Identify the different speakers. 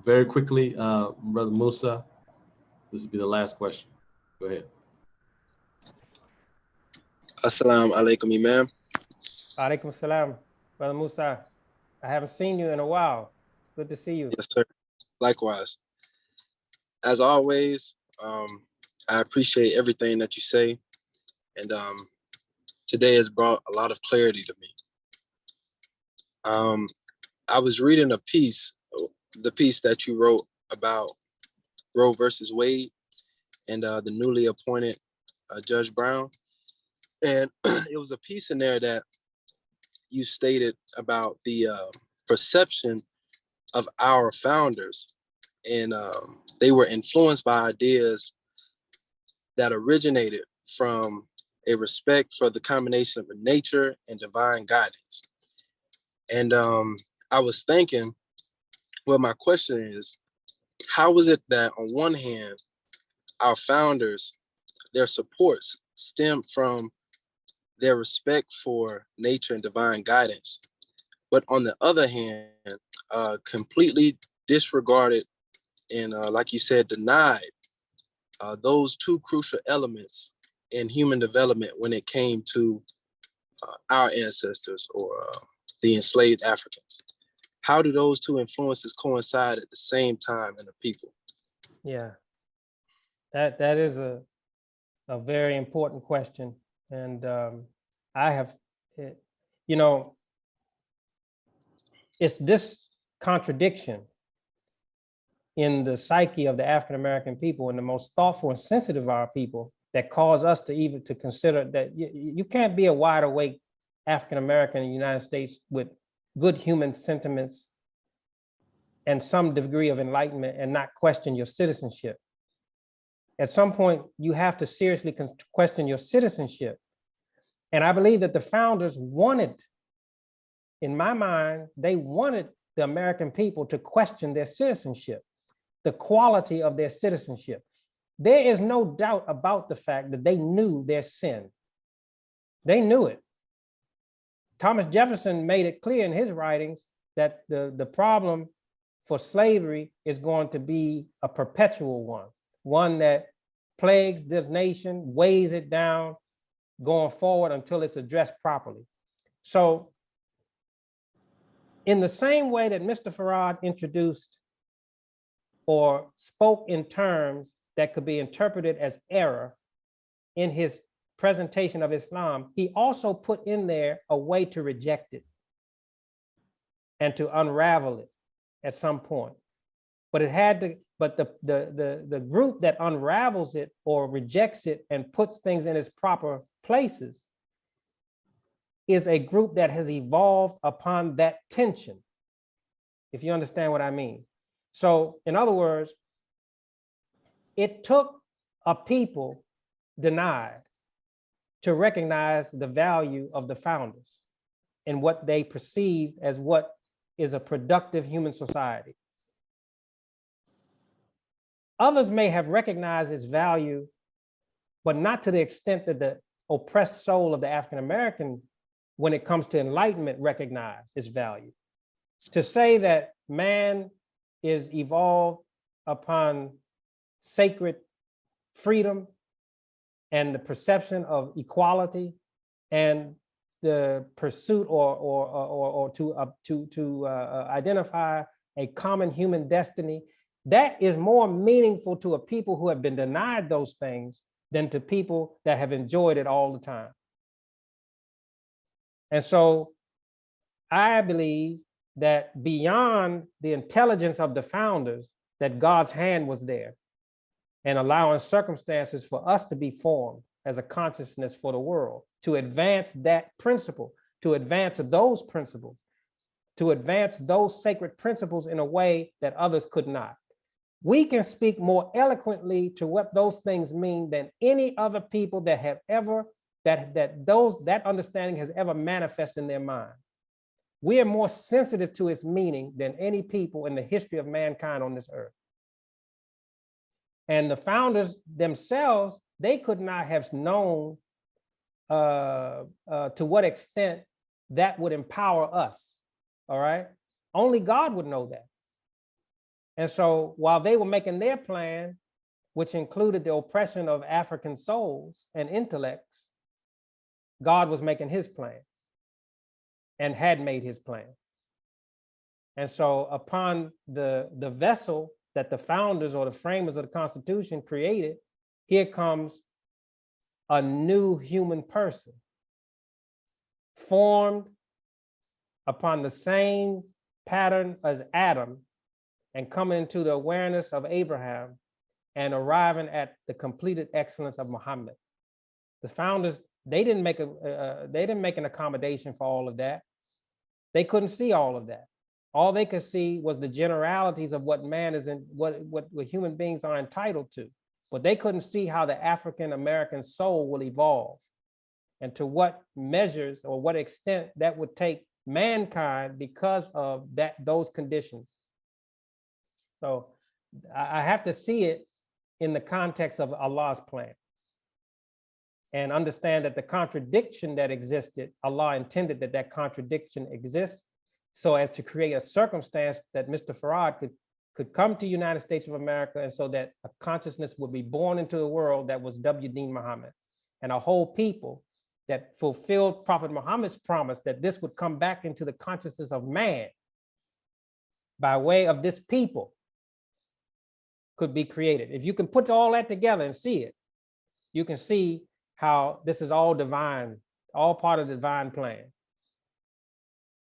Speaker 1: Very quickly, Brother Musa, this will be the last question. Go ahead.
Speaker 2: Assalamu alaikum, Imam.
Speaker 3: Alaikum salam, Brother Musa. I haven't seen you in a while. Good to see you.
Speaker 2: Yes, sir. Likewise. As always, I appreciate everything that you say. And today has brought a lot of clarity to me. I was reading a piece, the piece that you wrote about Roe versus Wade and the newly appointed Judge Brown. And it was a piece in there that you stated about the perception of our founders. And they were influenced by ideas that originated from a respect for the combination of nature and divine guidance. And I was thinking, well, my question is, how was it that on one hand, our founders, their supports stemmed from their respect for nature and divine guidance, but on the other hand, completely disregarded and, like you said, denied those two crucial elements in human development when it came to our ancestors or the enslaved Africans? How do those two influences coincide at the same time in the people?
Speaker 3: Yeah, that is a very important question. And I have, you know, it's this contradiction in the psyche of the African-American people and the most thoughtful and sensitive of our people that cause us to even to consider that you can't be a wide awake African-American in the United States with good human sentiments and some degree of enlightenment and not question your citizenship. At some point, you have to seriously question your citizenship. And I believe that the founders wanted, in my mind, they wanted the American people to question their citizenship, the quality of their citizenship. There is no doubt about the fact that they knew their sin. They knew it. Thomas Jefferson made it clear in his writings that the problem for slavery is going to be a perpetual one that plagues this nation, weighs it down, going forward until it's addressed properly. So in the same way that Mr. Farad introduced or spoke in terms that could be interpreted as error in his presentation of Islam, he also put in there a way to reject it and to unravel it at some point. But it had to, but the group that unravels it or rejects it and puts things in its proper places is a group that has evolved upon that tension, if you understand what I mean. So in other words, it took a people denied to recognize the value of the founders and what they perceived as what is a productive human society. Others may have recognized its value, but not to the extent that the oppressed soul of the African-American, when it comes to enlightenment, recognize its value. To say that man is evolved upon sacred freedom and the perception of equality and the pursuit or to identify a common human destiny, that is more meaningful to a people who have been denied those things than to people that have enjoyed it all the time. And so I believe that beyond the intelligence of the founders, that God's hand was there and allowing circumstances for us to be formed as a consciousness for the world, to advance that principle, to advance those principles, to advance those sacred principles in a way that others could not. We can speak more eloquently to what those things mean than any other people that have ever, that understanding has ever manifested in their mind. We are more sensitive to its meaning than any people in the history of mankind on this earth. And the founders themselves, they could not have known to what extent that would empower us, all right? Only God would know that. And so while they were making their plan, which included the oppression of African souls and intellects, God was making his plan and had made his plan. And so upon the vessel that the founders or the framers of the Constitution created, here comes a new human person formed upon the same pattern as Adam and coming into the awareness of Abraham and arriving at the completed excellence of Muhammad. The founders, they didn't make an accommodation for all of that. They couldn't see all of that. All they could see was the generalities of what man is in, what human beings are entitled to. But they couldn't see how the African American soul will evolve and to what measures or what extent that would take mankind because of those conditions. So I have to see it in the context of Allah's plan and understand that the contradiction that existed, Allah intended that contradiction exists so as to create a circumstance that Mr. Farad could come to the United States of America, and so that a consciousness would be born into the world that was W. Deen Muhammad, and a whole people that fulfilled Prophet Muhammad's promise that this would come back into the consciousness of man by way of this people could be created. If you can put all that together and see it, you can see how this is all divine, all part of the divine plan.